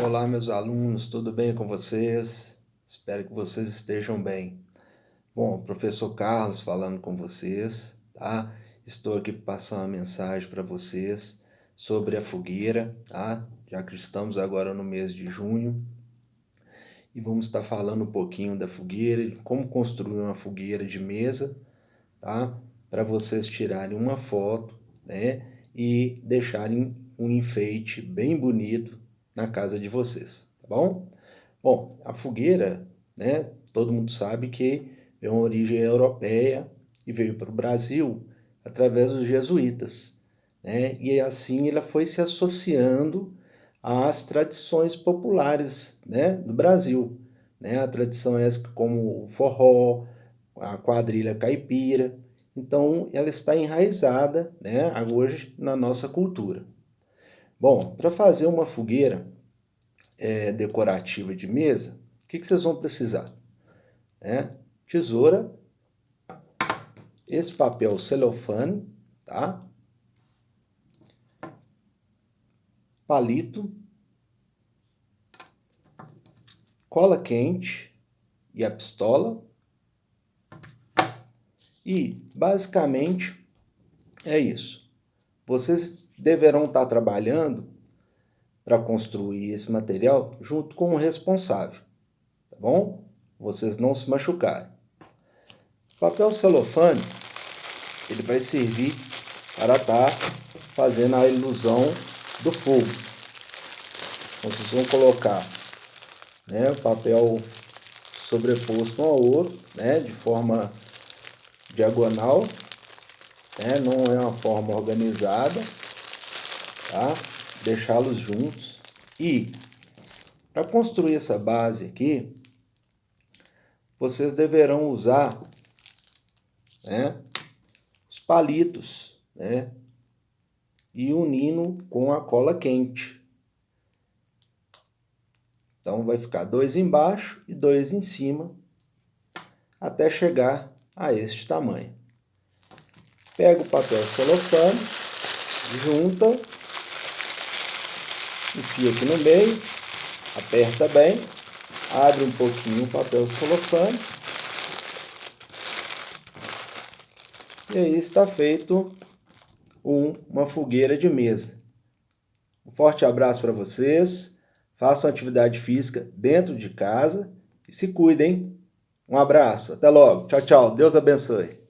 Olá, meus alunos, tudo bem com vocês? Espero que vocês estejam bem. Bom, professor Carlos falando com vocês, tá? Estou aqui para passar uma mensagem para vocês sobre a fogueira, tá? Já que estamos agora no mês de junho e vamos estar falando um pouquinho da fogueira e como construir uma fogueira de mesa, tá? Para vocês tirarem uma foto, né? E deixarem um enfeite bem bonito na casa de vocês, tá bom? Bom, a fogueira, né? Todo mundo sabe que é uma origem europeia e veio para o Brasil através dos jesuítas, né? E assim ela foi se associando às tradições populares, né, do Brasil, né? A tradição é essa como o forró, a quadrilha caipira. Então, ela está enraizada, né, hoje na nossa cultura. Bom, para fazer uma fogueira decorativa de mesa, o que vocês vão precisar? Tesoura, esse papel celofane, tá? Palito, cola quente e a pistola. E, basicamente, é isso. Vocês deverão estar trabalhando para construir esse material junto com o responsável, tá bom? Vocês não se machucarem. O papel celofane, ele vai servir para estar fazendo a ilusão do fogo. Então, vocês vão colocar, né, o papel sobreposto um ao outro, né, de forma diagonal, né, não é uma forma organizada, tá? Deixá-los juntos. E para construir essa base aqui, vocês deverão usar, né, os palitos, né, e unindo com a cola quente. Então vai ficar 2 embaixo e 2 em cima, até chegar a este tamanho. Pega o papel celofane, junta, enfia aqui no meio, aperta bem, abre um pouquinho o papel celofane e aí está feito uma fogueira de mesa. Um forte abraço para vocês, façam atividade física dentro de casa e se cuidem. Um abraço, até logo, tchau, tchau, Deus abençoe.